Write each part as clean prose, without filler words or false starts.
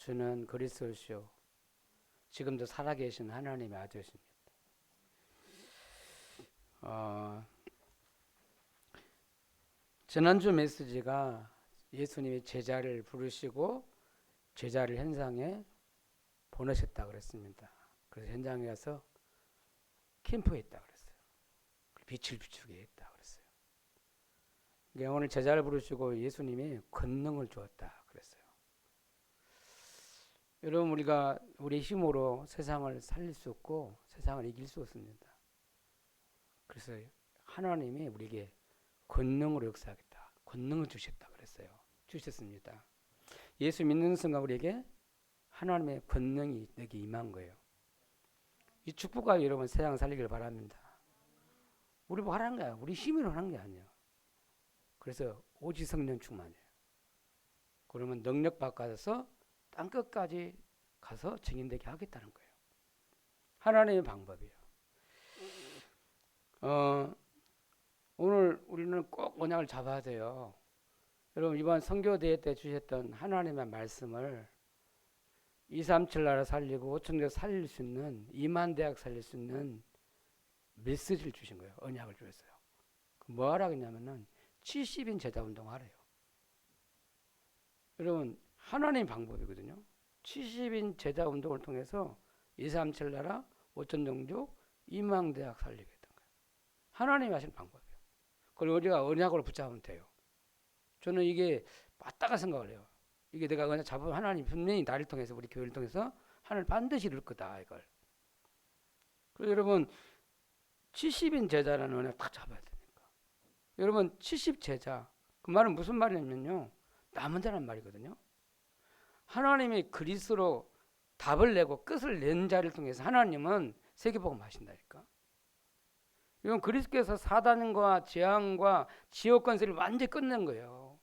주는 그리스도시요 지금도 살아계신 하나님의 아들이십니다. 지난주 메시지가 예수님이 제자를 부르시고 제자를 현장에 보내셨다 그랬습니다. 그래서 현장에 가서 캠프에 있다 그랬어요. 빛을 비추게 했다 그랬어요. 그러니까 오늘 제자를 부르시고 예수님이 권능을 주었다 그랬어요. 여러분, 우리가 우리 힘으로 세상을 살릴 수 없고 세상을 이길 수 없습니다. 그래서 하나님이 우리에게 권능으로 역사하겠다, 권능을 주셨다 그랬어요. 주셨습니다. 예수 믿는 순간 우리에게 하나님의 권능이 내게 임한 거예요. 이 축복과 여러분 세상 살리기를 바랍니다. 우리 뭐 하는 거야? 우리 힘으로 하는 게 아니에요. 그래서 오직 성령 충만이에요. 그러면 능력 받아서 땅끝까지 가서 증인되게 하겠다는 거예요. 하나님의 방법이에요. 오늘 우리는 꼭 언약을 잡아야 돼요. 여러분, 이번 선교대회 때 주셨던 하나님의 말씀을 237 나라 살리고 5천대 살릴 수 있는 2만 대학 살릴 수 있는 메시지를 주신 거예요. 언약을 주셨어요. 뭐 하라고 했냐면은 70인 제자 운동하래요. 여러분, 하나님 방법이거든요. 70인 제자 운동을 통해서 237 나라 5천 종족 2만 대학 살리겠다는 거예요. 하나님이 하시는 방법이에요. 그걸 우리가 언약으로 붙잡으면 돼요. 저는 이게 맞다가 생각을 해요. 이게 내가 그냥 잡으면 하나님 분명히 나를 통해서 우리 교회를 통해서 하나님 반드시 이룰 거다 이걸. 그래서 여러분 70인 제자라는 언약 딱 잡아야 되니까. 여러분 70 제자 그 말은 무슨 말이냐면요. 남은 자란 말이거든요. 하나님이 그리스도로 답을 내고 끝을 낸 자를 통해서 하나님은 세계복음 하신다니까. 이건 그리스도께서 사단과 재앙과 지옥 권세를 완전히 끝낸 거예요.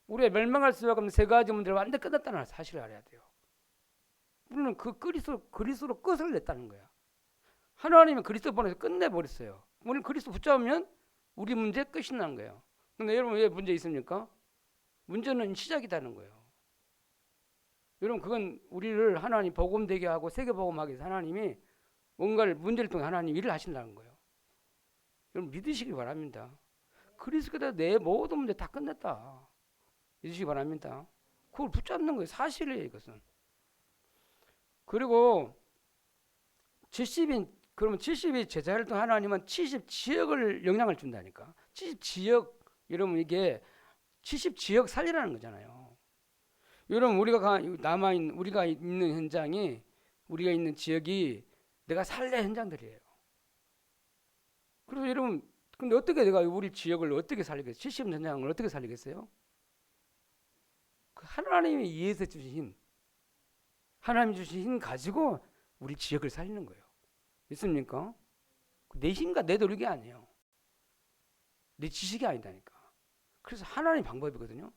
우리가 멸망할 수밖에 없는 세 가지 문제를 완전히 끝냈다는 사실을 알아야 돼요. 우리는 그 그리스도로 끝을 냈다는 거야. 하나님이 그리스도 보내서 끝내버렸어요. 우리는 그리스도 붙잡으면 우리 문제 끝이 난 거예요. 근데 여러분 왜 문제 있습니까? 문제는 시작이라는 거예요. 여러분 그건 우리를 하나님 복음되게 하고 세계복음하기 위해서 하나님이 뭔가를 문제를 통해 하나님 일을 하신다는 거예요. 여러분 믿으시기 바랍니다. 그리스도가 내 모든 문제 다 끝냈다. 믿으시기 바랍니다. 그걸 붙잡는 거예요. 사실이에요 이것은. 그리고 70인 그러면 70이 제자를 통해 하나님은 70지역을 영향을 준다니까. 70지역 여러분 이게 70지역 살리라는 거잖아요. 여러분 우리가 남아있는 우리가 있는 현장이 우리가 있는 지역이 내가 살래 현장들이에요. 그래서 여러분 근데 어떻게 내가 우리 지역을 어떻게 살리겠어요? 70 현장을 어떻게 살리겠어요? 그 하나님이 이해해서 주신 힘, 하나님이 주신 힘 가지고 우리 지역을 살리는 거예요. 믿습니까? 내 힘과 내 노력이 아니에요. 내 지식이 아니다니까. 그래서 하나님 방법이거든요.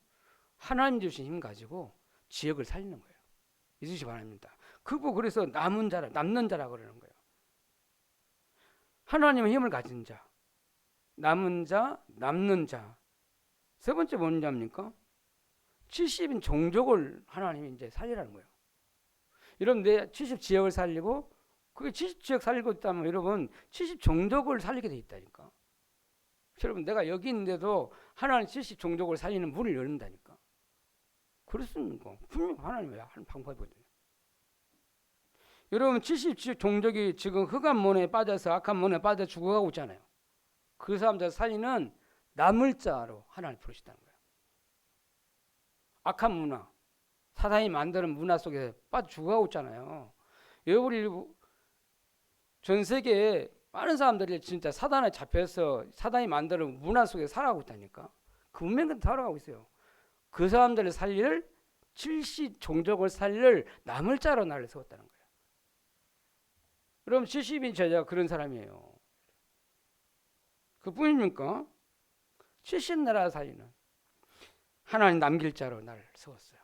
하나님 주신 힘 가지고 지역을 살리는 거예요. 믿으시기 바랍니다. 그래서 남는 자라 그러는 거예요. 하나님의 힘을 가진 자, 남은 자, 남는 자. 세 번째 뭔 자입니까? 70인 종족을 하나님이 이제 살리라는 거예요. 여러분 내 70지역을 살리고 그게 70지역 살리고 있다면 여러분 70종족을 살리게 돼 있다니까. 여러분 내가 여기 있는데도 하나님 70종족을 살리는 문을 열는다니까. 그렇습니까? 분명 하나님이 하는 방법이거든요. 여러분 70종족이 지금 흑암 문에 빠져서 악한 문에 빠져 죽어가고 있잖아요. 그 사람들 살리는 남을 자로 하나님 부르시다는 거예요. 악한 문화, 사단이 만드는 문화 속에 빠져 죽어가고 있잖아요. 여러분 전 세계에 많은 사람들이 진짜 사단에 잡혀서 사단이 만드는 문화 속에 살아가고 있다니까. 그 운명같이 살아가고 있어요. 그 사람들을 살릴 70종족을 살릴 남을 자로 나를 세웠다는 거예요. 그럼 70인 제자가 그런 사람이에요. 그뿐입니까? 70나라 살리는 하나님 남길 자로 나를 세웠어요.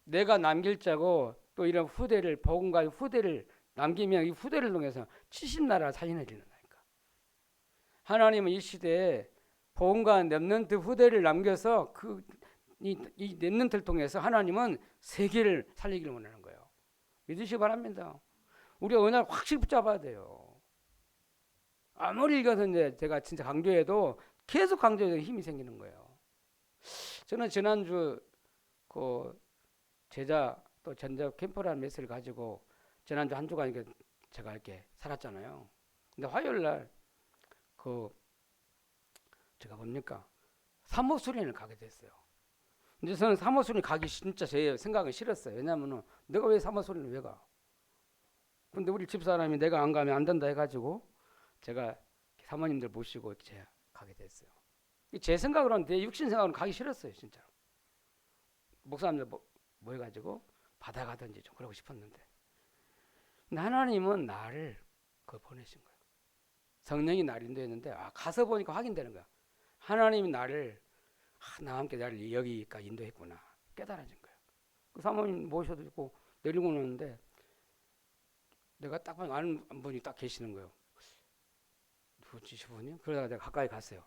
내가 남길 자고 또 이런 후대를 복음과 후대를 남기면 이 후대를 통해서 70나라 살리는 일을 한다니까. 하나님은 이 시대에 복음과 렘넌트 후대를 남겨서 그 이 렘넌트를 통해서 하나님은 세계를 살리기를 원하는 거예요. 믿으시기 바랍니다. 우리가 언약을 확실히 붙잡아야 돼요. 아무리 이것은 이제 제가 진짜 강조해도 계속 강조해도 힘이 생기는 거예요. 저는 지난주 그 제자 또 전자 캠프라는 메시지를 가지고 지난주 한 주간 제가 이렇게 살았잖아요. 근데 화요일 날 제가 뭡니까? 사모수련을 가게 됐어요. 근데 저는 사모수련 가기 진짜 제 생각은 싫었어요. 왜냐면은 내가 왜 사모수련을 왜 가? 근데 우리 집사람이 내가 안 가면 안 된다 해가지고 제가 사모님들 모시고 제가 가게 됐어요. 제 생각으로는 내 육신 생각으로는 가기 싫었어요, 진짜. 목사님들 모여가지고 받아가든지 좀 그러고 싶었는데, 근데 하나님은 나를 보내신 거예요. 성령이 나를 인도했는데 가서 보니까 확인되는 거야. 하나님이 나를 나와 함께 나를 여기까지 인도했구나 깨달아진 거예요. 그 사모님 모셔두고 내리고 오는데 내가 딱 보니 아는 분이 딱 계시는 거예요. 누구지 저분이? 그러다가 내가 가까이 갔어요.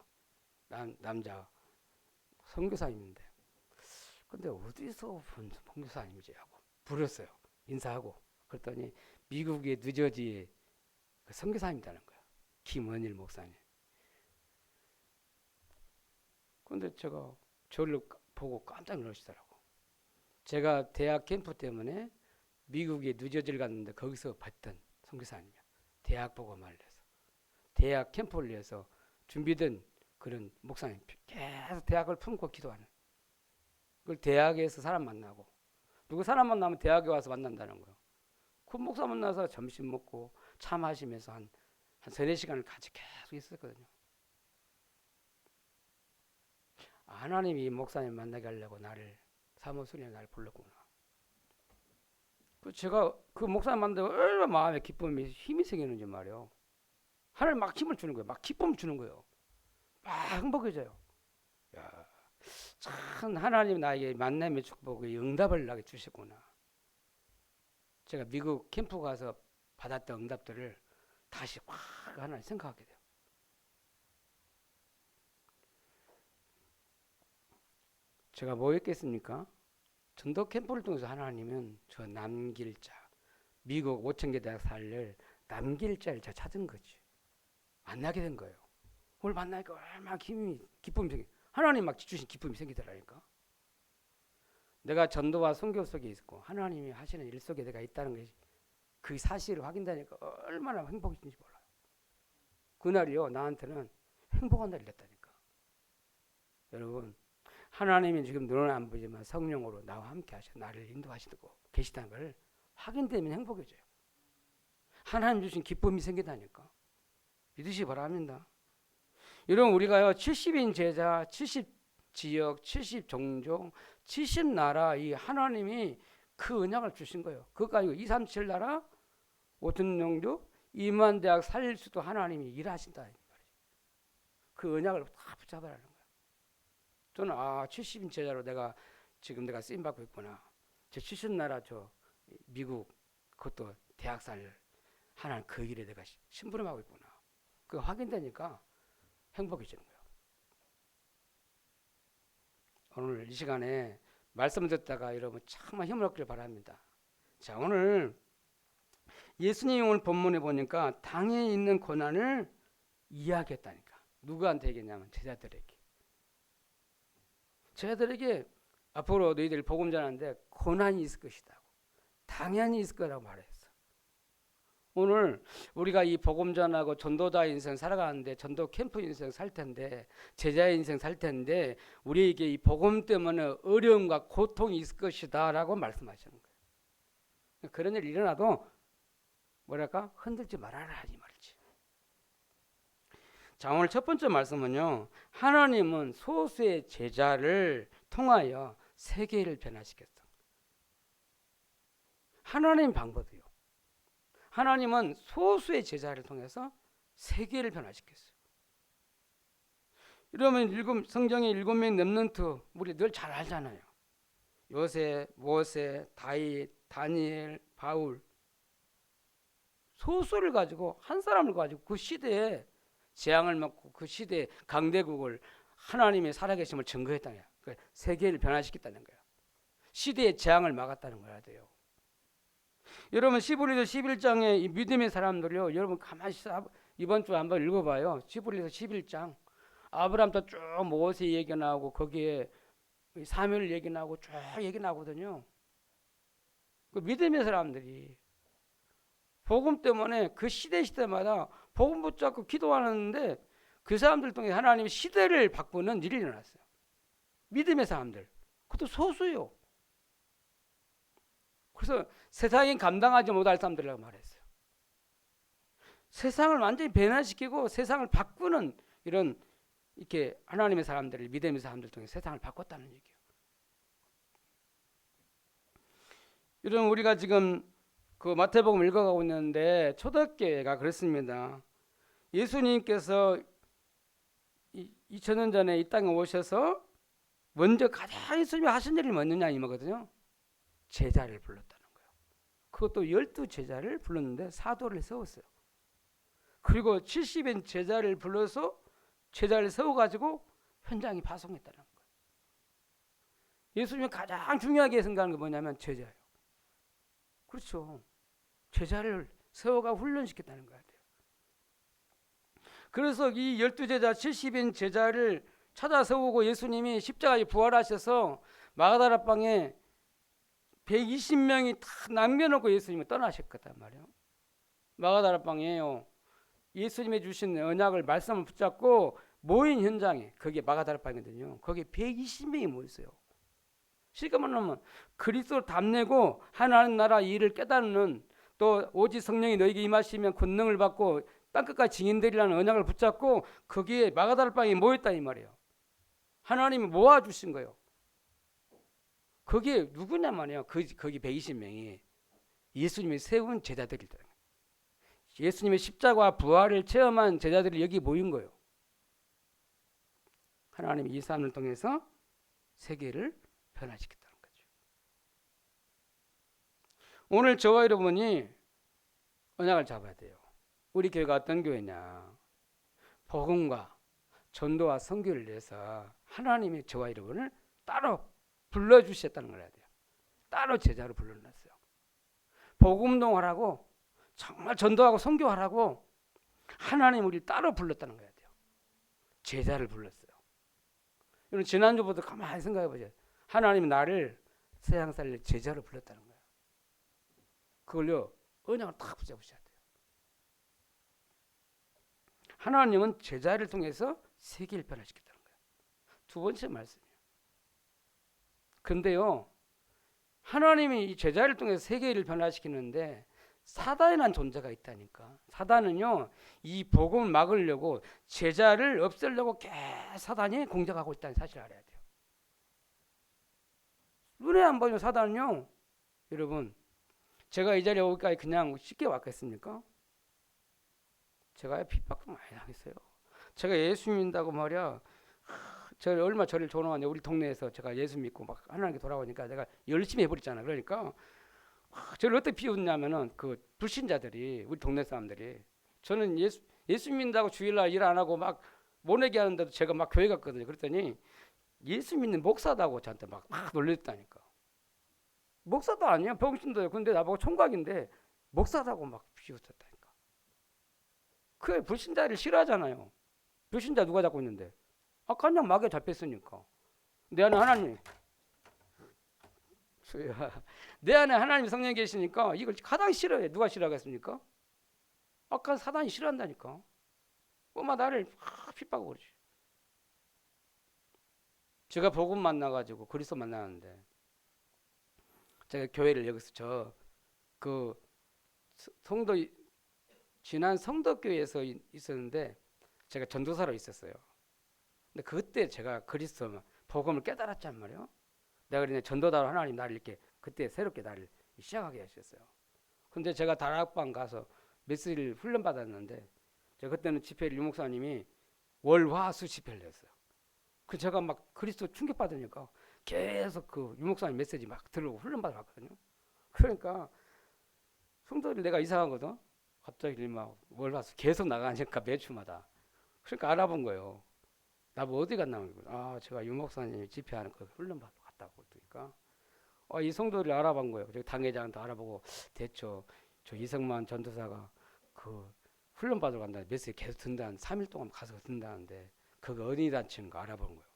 남자 선교사님인데, 근데 어디서 본 선교사님이지 하고 부르셨어요. 인사하고 그랬더니 미국의 뉴저지의 선교사님이라는 거예요. 김원일 목사님. 근데 제가 저를 보고 깜짝 놀라시더라고. 제가 대학 캠프 때문에 미국의 뉴저지를 갔는데 거기서 봤던 선교사님이야. 대학 보고 말려서 대학 캠프를 위해서 준비된 그런 목사님. 계속 대학을 품고 기도하는. 그걸 대학에서 사람 만나고, 누구 사람 만나면 대학에 와서 만난다는 거예요. 그 목사 만나서 점심 먹고 차 마시면서 한 3-4시간을 같이 계속 있었거든요. 하나님이 이 목사님 만나게 하려고 나를 사모수련에 나를 불렀구나. 제가 그 목사님 만나고 얼마나 마음에 기쁨이 힘이 생기는지 말이에요. 하나님 막 힘을 주는 거예요. 막 기쁨을 주는 거예요. 막 행복해져요. 야, 참 하나님 나에게 만남의 축복의 응답을 나게 주셨구나. 제가 미국 캠프 가서 받았던 응답들을 다시 확 하나 생각하게 돼요. 제가 뭐 했겠습니까? 전도 캠프를 통해서 하나님은 저 남길 자, 미국 5,000개 대학 살릴 남길 자를 제가 찾은 거지. 만나게 된 거예요. 오늘 만나니까 얼마나 기쁨이 생기. 하나님 막 주신 기쁨이 생기더라니까. 내가 전도와 선교 속에 있고 하나님이 하시는 일 속에 내가 있다는 것이 그 사실을 확인되니까 얼마나 행복인지 몰라요. 그날이요 나한테는 행복한 날이 됐다니까. 여러분, 하나님이 지금 눈은 안 보이지만 성령으로 나와 함께 하셔 나를 인도하시고 계시다는 걸 확인되면 행복해져요. 하나님 주신 기쁨이 생기다니까. 믿으시기 바랍니다. 여러분, 우리가요 70인 제자, 70지역, 70종족, 70나라 이 하나님이 그 언약을 주신 거예요. 그거 가지고 237 나라, 5천 종족, 2만 대학 살릴 수도 하나님이 일하신다. 그 언약을 다 붙잡으라는 거예요. 저는 70인 제자로 내가 쓰임받고 있구나. 저 70나라 저 미국 그것도 대학 살 하나님 그 일에 내가 심부름하고 있구나. 그거 확인되니까 행복해지는 거예요. 오늘 이 시간에 말씀 듣다가 여러분 정말 힘을 얻기를 바랍니다. 자, 오늘 예수님이 오늘 본문에 보니까 당에 있는 고난을 이야기했다니까. 누구한테 얘기했냐면 제자들에게 앞으로 너희들 복음 전하는데 고난이 있을 것이다. 당연히 있을 거라고 말했어. 오늘 우리가 이 복음 전하고 전도자 인생 살아가는데 전도 캠프 인생 살 텐데 제자의 인생 살 텐데 우리에게 이 복음 때문에 어려움과 고통이 있을 것이다 라고 말씀하시는 거예요. 그런 일이 일어나도 뭐랄까 흔들지 말아라 이 말이지. 자, 오늘 첫 번째 말씀은요, 하나님은 소수의 제자를 통하여 세계를 변화시켰어. 하나님 방법이요. 하나님은 소수의 제자를 통해서 세계를 변화시켰어요. 이러면 성경의 7명의 렘넌트 우리 늘 잘 알잖아요. 요새, 모세, 다윗, 다니엘, 바울. 소수를 가지고 한 사람을 가지고 그 시대에 재앙을 맞고 그 시대의 강대국을 하나님의 살아계심을 증거했다냐. 세계를 변화시켰다는 거예요. 시대의 재앙을 막았다는 거야 돼요. 여러분 시브리서 11장의 이 믿음의 사람들이요. 여러분 가만히 이번 주 한번 읽어봐요. 시브리서 11장. 아브라함부터 쭉 모세 얘기 나오고 거기에 사무엘 얘기 나오고 쭉 얘기 나오거든요. 그 믿음의 사람들이 복음 때문에 그 시대마다 복음 붙잡고 기도하는데 그 사람들 통해 하나님의 시대를 바꾸는 일이 일어났어요. 믿음의 사람들. 그것도 소수요. 그래서 세상이 감당하지 못할 사람들이라고 말했어요. 세상을 완전히 변화시키고 세상을 바꾸는 이런 이렇게 하나님의 사람들을 믿음의 사람들 통해 세상을 바꿨다는 얘기예요. 이런 우리가 지금 그 마태복음 읽어가고 있는데 초대교회가 그렇습니다. 예수님께서 2000년 전에 이 땅에 오셔서 먼저 가장 예수님이 하신 일이 뭐느냐 이거거든요. 제자를 불렀다는 거예요. 그것도 12제자를 불렀는데 사도를 세웠어요. 그리고 70인 제자를 불러서 제자를 세워가지고 현장에 파송했다는 거예요. 예수님이 가장 중요하게 생각하는 게 뭐냐면 제자예요. 그렇죠. 제자를 세워가 훈련시켰다는 거야. 그래서 이 12제자 70인 제자를 찾아 세우고 예수님이 십자가에 부활하셔서 마가다라 방에 120명이 다 남겨놓고 예수님이 떠나셨단 말이에요. 마가다라 방이에요. 예수님이 주신 언약을 말씀을 붙잡고 모인 현장에 거기에 마가다라 방이거든요. 거기에 120명이 모였어요. 쉽게 말하면 그리스도를 담내고 하나님 나라 일을 깨닫는 또 오직 성령이 너에게 임하시면 권능을 받고 땅끝까지 증인되리라는 언약을 붙잡고 거기에 마가다라 방에 모였다 이 말이에요. 하나님이 모아주신 거예요. 거기에 누구냐 말이에요. 거기 120명이 예수님이 세운 제자들이다. 예수님의 십자가와 부활을 체험한 제자들이 여기 모인 거예요. 하나님이 이 사람을 통해서 세계를 변화시켰다는 거죠. 오늘 저와 여러분이 언약을 잡아야 돼요. 우리 교회가 어떤 교회냐? 복음과 전도와 선교를 위해서 하나님이 저와 여러분을 따로 불러주셨다는 걸 해야 돼요. 따로 제자로 불러놨어요. 복음동하라고 정말 전도하고 선교하라고 하나님 우리를 따로 불렀다는 거야 돼요. 제자를 불렀어요. 여러분 지난주부터 가만히 생각해 보세요. 하나님이 나를 세상 살릴 제자로 불렀다는 거야. 그걸요 언약을 딱 붙잡으셔야 돼요. 하나님은 제자를 통해서 세계를 변화시켰다는 거예요. 두 번째 말씀이에요. 근데요 하나님이 이 제자를 통해서 세계를 변화시키는데 사단이라는 존재가 있다니까. 사단은요 이 복음을 막으려고 제자를 없애려고 사단이 공작하고 있다는 사실을 알아야 돼요. 눈에 안 보이는 사단은요 여러분 제가 이 자리에 오기까지 그냥 쉽게 왔겠습니까? 제가 핍박도 많이 당했어요. 제가 예수 믿는다고 말이야. 제가 얼마 저를 존경하냐. 우리 동네에서 제가 예수 믿고 막 하나님께 돌아오니까 내가 열심히 해버렸잖아. 그러니까 저를 어떻게 비웃냐면은 그 불신자들이 우리 동네 사람들이 저는 예수 믿는다고 주일날 일 안 하고 막 모내기 하는데도 제가 막 교회 갔거든요. 그랬더니 예수 믿는 목사다고 저한테 막 놀렸다니까. 목사도 아니야. 병신도요. 근데 나보고 총각인데 목사다고 막 비웃었다니까. 그 불신자를 싫어하잖아요. 불신자 누가 잡고 있는데? 그냥 마귀에 잡혔으니까. 내 안에 하나님, 내 안에 하나님 성령이 계시니까 이걸 가장 싫어해. 누가 싫어하겠습니까? 아까 사단이 싫어한다니까. 엄마 나를 핍박하고 그러지. 제가 복음 만나가지고 그리스도 만나는데 제가 교회를 여기서 그 성도 지난 성도교회에서 있었는데 제가 전도사로 있었어요. 근데 그때 제가 그리스도 복음을 깨달았단 말이에요. 내가 그러니 전도자로 하나님 나를 이렇게 그때 새롭게 나를 시작하게 하셨어요. 근데 제가 다락방 가서 메시지를 훈련 받았는데 제가 그때는 집회를 유목사님이 월화수 집회를 했어요. 그 제가 막 그리스도 충격 받으니까 계속 그 유목사님 메시지 막 들으고 훈련 받았거든요. 그러니까 성도들 내가 이상한 거든. 갑자기 막 월화수 계속 나가니까 매주마다. 그러니까 알아본 거예요. 나뭐 어디 갔나? 아, 제가 유 목사님이 집회하는 그 훈련받으러 갔다고 그러니까 이 성도들을 알아본 거예요. 저기 당회장도 알아보고 대처 저 이성만 전도사가 그 훈련받으러 간다. 메시지 계속 든다는 3일 동안 가서 든다는데 그거 어디 단체인가 알아본 거예요.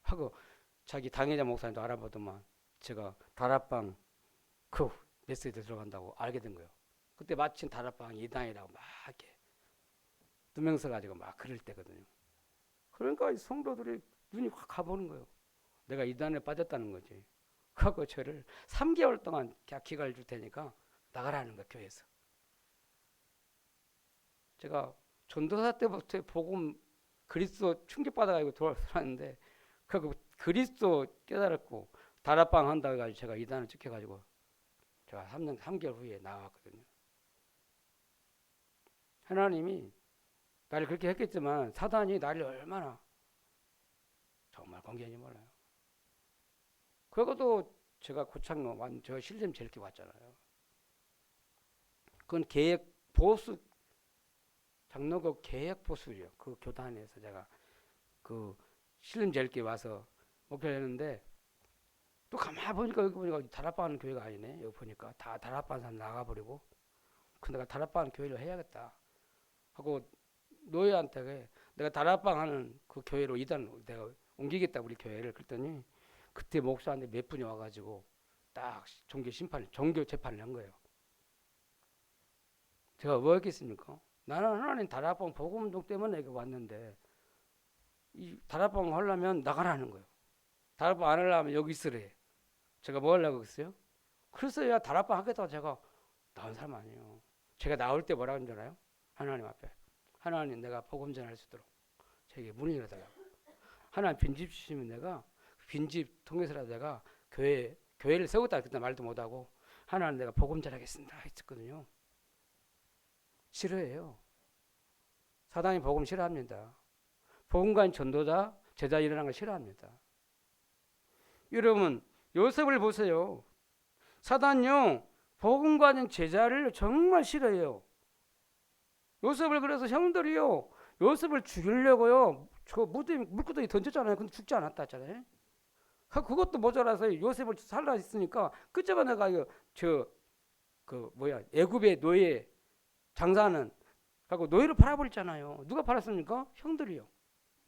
하고 자기 당회장 목사님도 알아보더만 제가 다락방 그 메시지 들어간다고 알게 된 거예요. 그때 마침 다락방 이단이라고 막 이렇게 누명 써가지고 막 그럴 때거든요. 그러니까 이 성도들이 눈이 확 가보는 거예요. 내가 이단에 빠졌다는 거지. 그래서 저를 3개월 동안 기간을 줄 테니까 나가라는 거예요. 교회에서. 제가 전도사 때부터 복음 그리스도 충격받아가지고 돌아왔는데 그 그리스도 깨달았고 다락방 한다고 해가지고 제가 이단을 찍혀가지고 제가 3개월 후에 나왔거든요. 하나님이 나를 그렇게 했겠지만 사단이 나를 얼마나 정말 공개한지 몰라요. 그것도 제가 고창로 저 신림 제일 게 왔잖아요. 그건 계획 보수 장로교 계획 보수요. 그 교단에서 제가 그 신림 제일 게 와서 목회를 했는데 또 가만 보니까 여기 보니까 다락방 하는 교회가 아니네. 여기 보니까 다 다락방 사람 나가버리고 근데 내가 다락방 하는 교회를 해야겠다 하고 노예한테 내가 다락방 하는 그 교회로 이단 내가 옮기겠다 우리 교회를 그랬더니 그때 목사한테 몇 분이 와가지고 딱 종교 재판을 한 거예요. 제가 뭐 했겠습니까? 나는 하나님 다락방 복음운동 때문에 여기 왔는데 이 다락방 하려면 나가라는 거예요. 다락방 안 하려면 여기 있으래. 제가 뭐 하려고 했어요? 그래서 야 다락방 하겠다고 제가 나온 사람 아니에요. 제가 나올 때 뭐라고 하는 줄 알아요? 하나님 앞에 하나님 내가 복음 전할 수 있도록 저에게 문을 열어달라고. 하나님 빈집 주시면 내가 빈집 통해서라도 내가 교회를 세우겠다 그때 말도 못하고 하나님 내가 복음 전하겠습니다 했었거든요. 싫어해요. 사단이 복음 싫어합니다. 복음관 전도자 제자 일어나는 걸 싫어합니다. 여러분 요셉을 보세요. 사단요 복음관인 제자를 정말 싫어해요. 요셉을 그래서 형들이요 요셉을 죽이려고요 저 물구덩이 던졌잖아요. 근데 죽지 않았다 했잖아요. 그것도 모자라서 요셉을 살라 했으니까 그저가 내가 애굽의 노예 장사는 하고 노예를 팔아버렸잖아요. 누가 팔았습니까? 형들이요.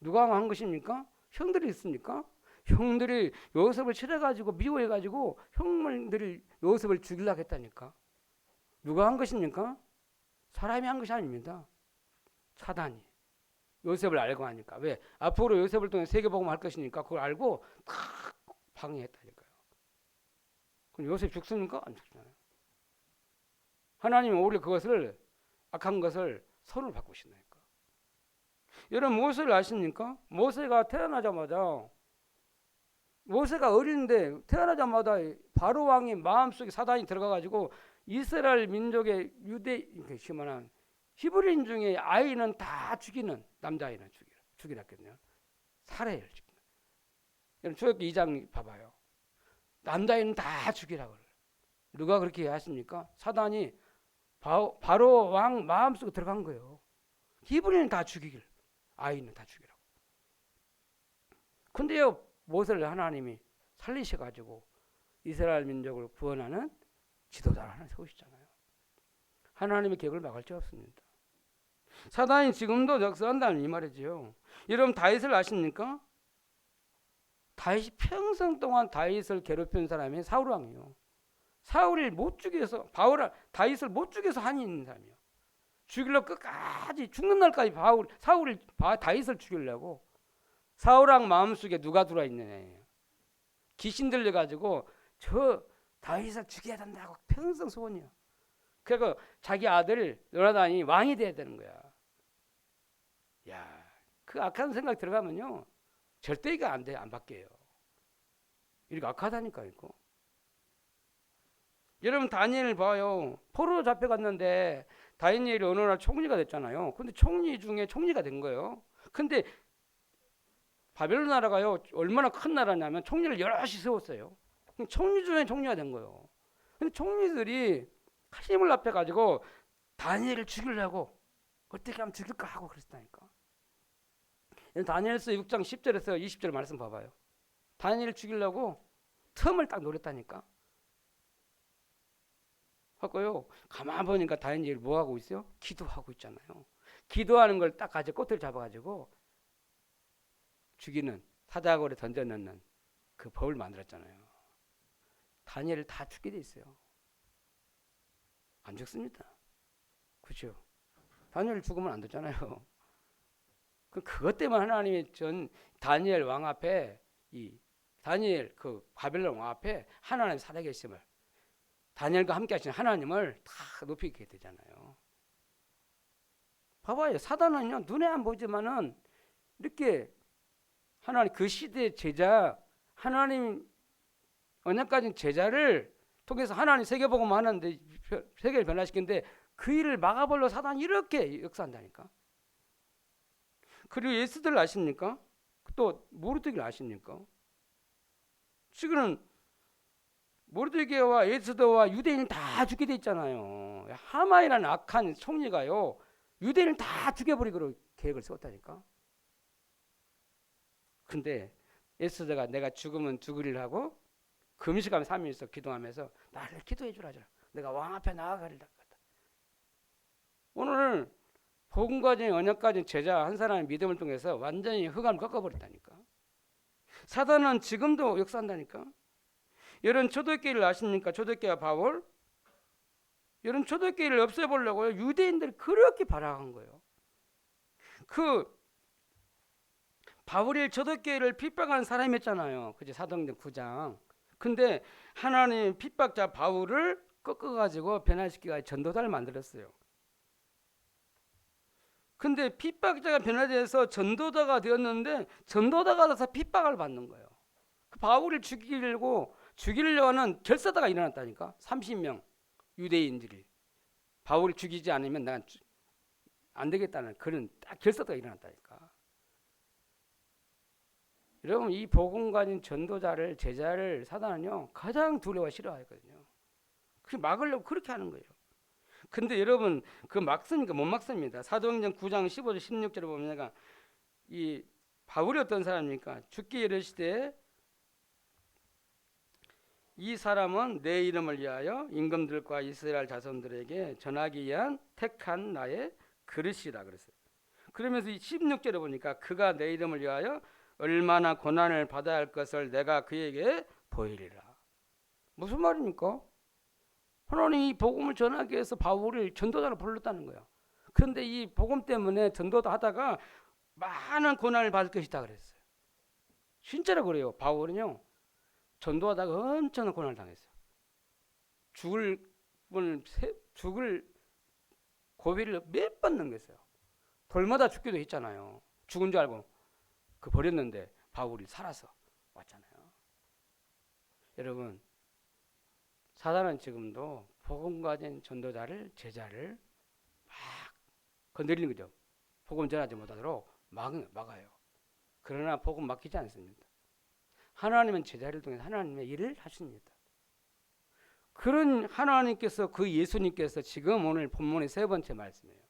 누가 한 것입니까? 형들이 있습니까? 형들이 요셉을 칠해가지고 미워해가지고 형들이 요셉을 죽이려고 했다니까. 누가 한 것입니까? 사람이 한 것이 아닙니다. 사단이. 요셉을 알고 하니까. 왜? 앞으로 요셉을 통해 세계복음을 할 것이니까 그걸 알고 탁 방해했다니까요. 그럼 요셉 죽습니까? 안 죽잖아요. 하나님은 오히려 그것을 악한 것을 선을 바꾸신다니까. 여러분 모세를 아십니까? 모세가 태어나자마자 모세가 어린데 태어나자마자 바로 왕의 마음속에 사단이 들어가가지고 이스라엘 민족의 시만한 히브리인 중에 아이는 다 죽이는 남자아이는 죽이라 했거든요. 살해를 죽이는. 여러분 출애굽기 2장 봐봐요. 남자아이는 다 죽이라고 그래요. 누가 그렇게 하십니까? 사단이 바로 왕 마음속에 들어간 거예요. 히브리는 다 죽이길, 아이는 다 죽이라고. 근데요 모세를 하나님이 살리셔가지고 이스라엘 민족을 구원하는 지도자를 하나 세우시잖아요. 하나님의 계획을 막을 수 없습니다. 사단이 지금도 역사한다는 이 말이지요. 여러분 다윗을 아십니까? 다윗이 평생 동안 다윗을 괴롭힌 사람이 사울 왕이에요. 사울을 못 죽여서 다윗을 못 죽여서 한이 있는 사람이에요. 죽이려고 끝까지 죽는 날까지 다윗을 죽이려고 사울 왕 마음속에 누가 들어와 있느냐. 귀신 들려가지고 저 다윗을 죽여야 된다고 평생 소원이야. 그래서 자기 아들 요나단이 왕이 돼야 되는 거야. 야, 그 악한 생각 들어가면요 절대 이거 안 돼, 안 바뀌어요. 이렇게 악하다니까 이거. 여러분 다니엘 봐요. 포로로 잡혀갔는데 다니엘이 어느 날 총리가 됐잖아요. 근데 총리 중에 총리가 된 거예요. 근데 바벨론 나라가요 얼마나 큰 나라냐면 총리를 여럿이 세웠어요. 총리 중에 총리가 된 거예요. 근데 총리들이 힘을 합해가지고 다니엘을 죽이려고 어떻게 하면 죽일까 하고 그랬다니까. 다니엘서 6장 10절에서 20절 말씀 봐봐요. 다니엘을 죽이려고 틈을 딱 노렸다니까. 하고요. 가만 보니까 다니엘이 뭐 하고 있어요? 기도하고 있잖아요. 기도하는 걸 딱 가지고 꼬투리 잡아가지고 죽이는, 사자골에 던져넣는 그 법을 만들었잖아요. 다니엘을 다 죽게 돼 있어요. 안 죽습니다. 그렇죠? 다니엘 죽으면 안 되잖아요. 그것 때문에 하나님이 다니엘 왕 앞에, 이 다니엘 그 바벨론 왕 앞에 하나님 살아계심을, 다니엘과 함께 하신 하나님을 다 높이게 되잖아요. 봐봐요. 사단은요, 눈에 안 보이지만은 이렇게 하나님 그 시대의 제자, 하나님 언약 가진 제자를 통해서 하나님 세계복음 하는데, 세계를 변화시키는데 그 일을 막아보려 사단이 이렇게 역사한다니까. 그리고 예수들 아십니까? 또 모르드게를 아십니까? 지금은 모르드게와 예수도와 유대인을 다 죽게 돼 있잖아요. 하만이라는 악한 총리가요, 유대인을 다 죽여버리기로 계획을 세웠다니까. 근데 예수도가 내가 죽으면 죽으리라 하고 금식하며 3일 있어 기도하면서 나를 기도해 주라. 내가 왕 앞에 나아가리라. 오늘 복음 가진 언약 가진 제자 한 사람의 믿음을 통해서 완전히 흑암을 꺾어버렸다니까. 사단은 지금도 역사한다니까. 여러분 초대교회를 아십니까? 초대교회와 바울. 여러분 초대교회를 없애보려고요, 유대인들이 그렇게 발악한 거예요. 그 바울이 초대교회를 핍박한 사람이었잖아요. 그죠? 사도행전 9장. 근데 하나님 핍박자 바울을 꺾어가지고 변화시키고 전도자를 만들었어요. 근데 핍박자가 변화돼서 전도자가 되었는데 전도자가 돼서 핍박을 받는 거예요. 그 바울을 죽이려고 하는 결사다가 일어났다니까. 30명 유대인들이 바울을 죽이지 않으면 난 안 되겠다는 그런 딱 결사다가 일어났다니까. 여러분 이 복음 가진 전도자를, 제자를 사단은요 가장 두려워 싫어하거든요. 그 막으려고 그렇게 하는 거예요. 근데 여러분 그 막습니까? 못 막습니다. 사도행전 9장 15절 16절에 보면 내가 이 바울이 어떤 사람입니까? 죽기 이르시되 이 사람은 내 이름을 위하여 임금들과 이스라엘 자손들에게 전하기 위한 택한 나의 그릇이라 그랬어요. 그러면서 이 16절에 보니까 그가 내 이름을 위하여 얼마나 고난을 받아야 할 것을 내가 그에게 보이리라. 무슨 말입니까? 하나님이 이 복음을 전하기 위해서 바울을 전도자로 불렀다는 거예요. 그런데 이 복음 때문에 전도도 하다가 많은 고난을 받을 것이다 그랬어요. 진짜로 그래요. 바울은요 전도하다가 엄청난 고난을 당했어요. 죽을 고비를 몇 번 넘겼어요. 돌마다 죽기도 했잖아요. 죽은 줄 알고 그 버렸는데 바울이 살아서 왔잖아요. 여러분 사단은 지금도 복음 가진 전도자를, 제자를 막 건드리는 거죠. 복음 전하지 못하도록 막아요. 그러나 복음 막히지 않습니다. 하나님은 제자를 통해서 하나님의 일을 하십니다. 그런 하나님께서, 그 예수님께서 지금 오늘 본문의 세 번째 말씀이에요.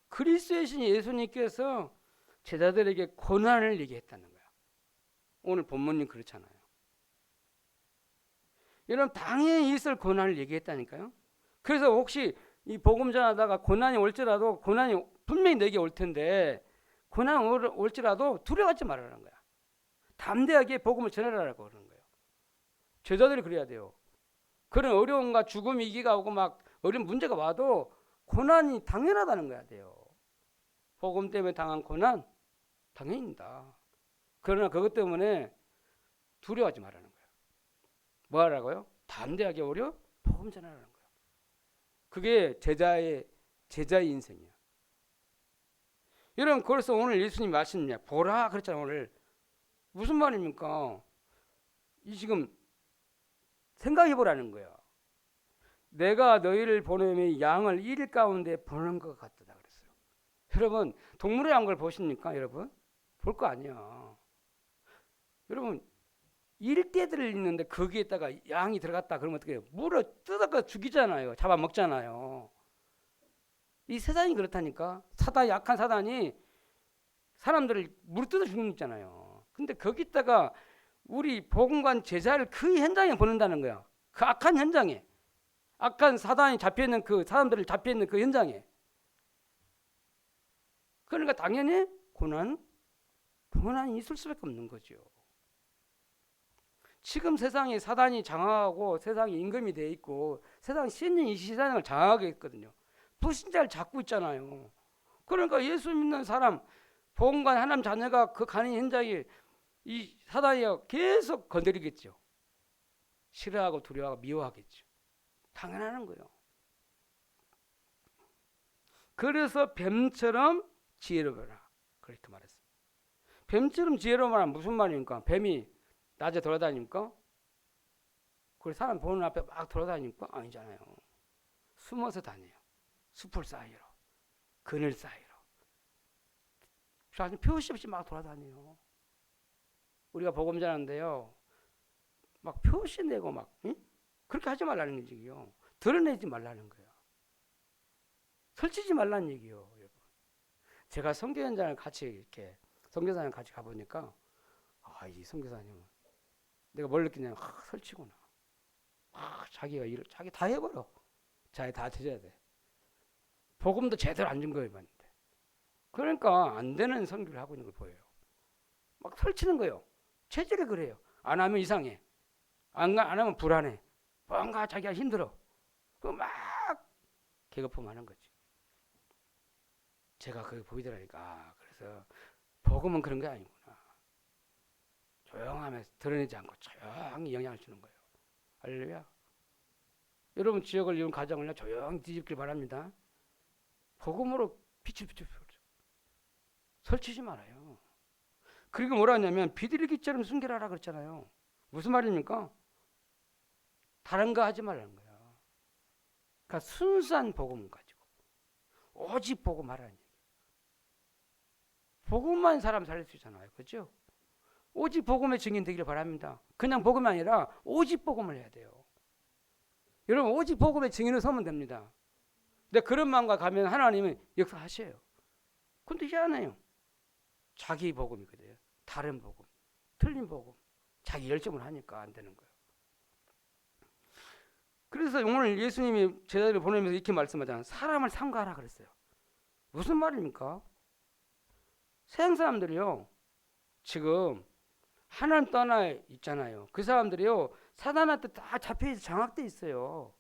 그리스도의 신 예수님께서 제자들에게 고난을 얘기했다는 거야. 오늘 본문이 그렇잖아요. 여러분 당연히 있을 고난을 얘기했다니까요. 그래서 혹시 이 복음 전하다가 고난이 올지라도, 고난이 분명히 내게 올 텐데 고난 올지라도 두려워하지 말라는 거야. 담대하게 복음을 전하라고 그러는 거예요. 제자들이 그래야 돼요. 그런 어려움과 죽음 위기가 오고 막 어려운 문제가 와도 고난이 당연하다는 거야 돼요. 복음 때문에 당한 고난 당연합니다. 그러나 그것 때문에 두려워하지 말라는 거예요. 뭐 하라고요? 담대하게 오려 복음 전하라는 거예요. 그게 제자의 인생이야. 여러분 그래서 오늘 예수님 말씀이냐 보라 그랬잖아요. 오늘 무슨 말입니까? 이 지금 생각해 보라는 거예요. 내가 너희를 보내면 양을 1일 가운데 보는 것 같다 그랬어요. 여러분 동물의 양걸 보십니까? 여러분 볼 거 아니야. 여러분 일대들을 있는데 거기에다가 양이 들어갔다 그러면 어떻게 해요? 물어 뜯어가 죽이잖아요. 잡아먹잖아요. 이 세상이 그렇다니까. 약한 사단이 사람들을 물뜯어 죽는 거 있잖아요. 근데 거기다가 우리 복음관 제자를 그 현장에 보낸다는 거야. 그 악한 현장에, 악한 사단이 잡혀있는 그 사람들을 잡혀있는 그 현장에. 그러니까 당연히 고난이 있을 수밖에 없는 거죠. 지금 세상에 사단이 장악하고 세상이 임금이 돼 있고 세상 신이 이 세상을 장악하게 했거든요. 불신자를 잡고 있잖아요. 그러니까 예수 믿는 사람, 복음관 하나님 자녀가 그 가는 현장에 이 사단이 계속 건드리겠죠. 싫어하고 두려워하고 미워하겠죠. 당연한 거예요. 그래서 뱀처럼 지혜로워라. 그렇게 말했어요. 뱀처럼 지혜로워라 무슨 말입니까? 뱀이 낮에 돌아다닙니까? 그 사람 보는 앞에 막 돌아다닙니까? 아니잖아요. 숨어서 다녀요. 숲을 사이로, 그늘 사이로. 아주 표시 없이 막 돌아다녀요. 우리가 복음 전하는데요, 막 표시 내고 막 응? 그렇게 하지 말라는 얘기요. 드러내지 말라는 거예요. 설치지 말라는 얘기요, 여러분. 제가 선교 현장을 같이 이렇게 선교사님 같이 가보니까 이 선교사님은 내가 뭘 느끼냐면 설치구나. 자기가 일을 자기 다 해버려. 자기 다 해줘야 돼. 복음도 제대로 안 준 거예요, 봤는데. 그러니까 안 되는 선교를 하고 있는 걸 보여요. 막 설치는 거예요. 체질이 그래요. 안 하면 이상해. 안 하면 불안해. 뭔가 자기가 힘들어. 그 막 개거품하는 거지. 제가 그게 보이더라니까. 그래서 복음은 그런 게 아니구나. 조용하면서 드러내지 않고 조용히 영향을 주는 거예요. 할렐루야. 여러분 지역을 이룬 가정을 조용히 뒤집길 바랍니다. 복음으로 빛을 비춰주세요. 설치지 말아요. 그리고 뭐라 하냐면 비둘기처럼 순결하라 그랬잖아요. 무슨 말입니까? 다른 거 하지 말라는 거야. 그러니까 순수한 복음 가지고 오직 복음 하라는 얘기예요. 복음만 사람 살릴 수 있잖아요. 그렇죠? 오직 복음의 증인 되기를 바랍니다. 그냥 복음이 아니라 오직 복음을 해야 돼요. 여러분 오직 복음의 증인을 서면 됩니다. 근데 그런 마음과 가면 하나님은 역사하셔요. 근데 희한해요. 자기 복음이거든요. 다른 복음, 틀린 복음, 자기 열정을 하니까 안 되는 거예요. 그래서 오늘 예수님이 제자들을 보내면서 이렇게 말씀하잖아요. 사람을 삼가하라 그랬어요. 무슨 말입니까? 세상 사람들이요, 지금 하나님 떠나 있잖아요. 그 사람들이요, 사단한테 다 잡혀있어 장악돼 있어요.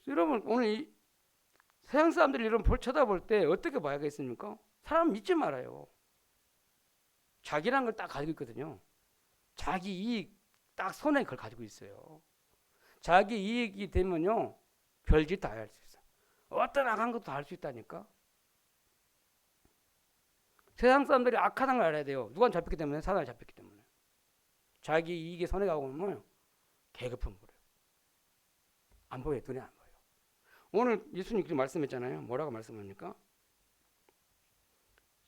여러분 오늘 세상 사람들이 여러분 쳐다볼 때 어떻게 봐야겠습니까? 사람 믿지 말아요. 자기란 걸 딱 가지고 있거든요. 자기 이익 딱 손에 그걸 가지고 있어요. 자기 이익이 되면요, 별짓 다 할 수 있어요. 어떤 악한 것도 할 수 있다니까. 세상 사람들이 악하다는 걸 알아야 돼요. 누가 잡혔기 때문에? 사단이 잡혔기 때문에. 자기 이익에 손해 가고 오면 개급한 거예요. 안 보여요. 눈에 안 보여요. 오늘 예수님 그렇게 말씀했잖아요. 뭐라고 말씀합니까?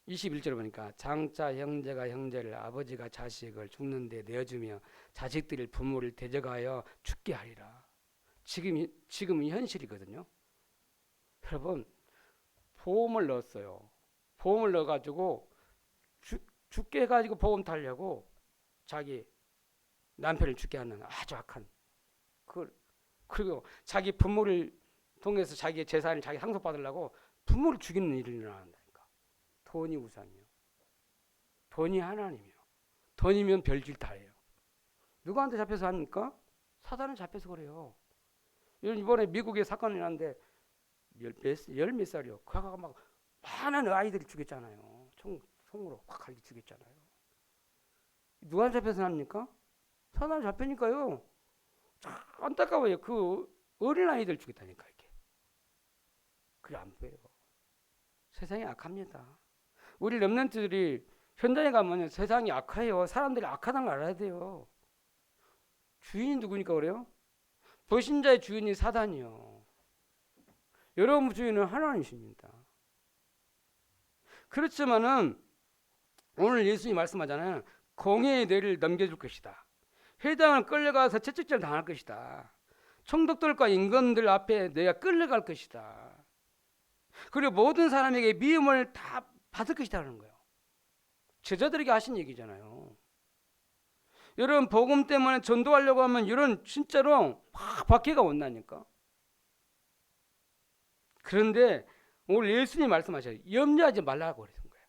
21절에 보니까 장차 형제가 형제를, 아버지가 자식을 죽는 데 내어주며 자식들이 부모를 대적하여 죽게 하리라. 지금이 현실이거든요. 여러분 보험을 넣었어요. 보험을 넣어가지고 죽게 해가지고 보험 타려고 자기 남편을 죽게 하는 아주 악한 그리고 자기 부모를 통해서 자기의 재산을 자기 상속받으려고 부모를 죽이는 일이 일어난다니까. 돈이 우상이요. 돈이 하나님이요. 돈이면 별짓 다 해요. 누구한테 잡혀서 합니까? 사단은 잡혀서 그래요. 이번에 미국에 사건이 났는데 열 몇 살이요. 그 아가가 막 많은 아이들이 죽였잖아요. 총으로 확 갈기 죽였잖아요. 누구한테 잡혀서 합니까? 사단을 잡히니까요. 참 안타까워요. 그 어린 아이들 죽였다니까 이렇게. 그게 안 보여요. 세상이 악합니다. 우리 렘넌트들이 현장에 가면 세상이 악해요. 사람들이 악하다는 걸 알아야 돼요. 주인이 누구니까 그래요? 불신자의 주인이 사단이요. 여러분 주인은 하나님이십니다. 그렇지만은 오늘 예수님이 말씀하잖아요. 공의의 뇌를 넘겨줄 것이다. 회당을 끌려가서 채찍질 당할 것이다. 총독들과 임금들 앞에 내가 끌려갈 것이다. 그리고 모든 사람에게 미움을 다 받을 것이다라는 거예요. 제자들에게 하신 얘기잖아요. 여러분 복음 때문에 전도하려고 하면 이런 진짜로 막 박해가 온다니까. 그런데 오늘 예수님 말씀하셔요. 염려하지 말라고 그러신 거예요.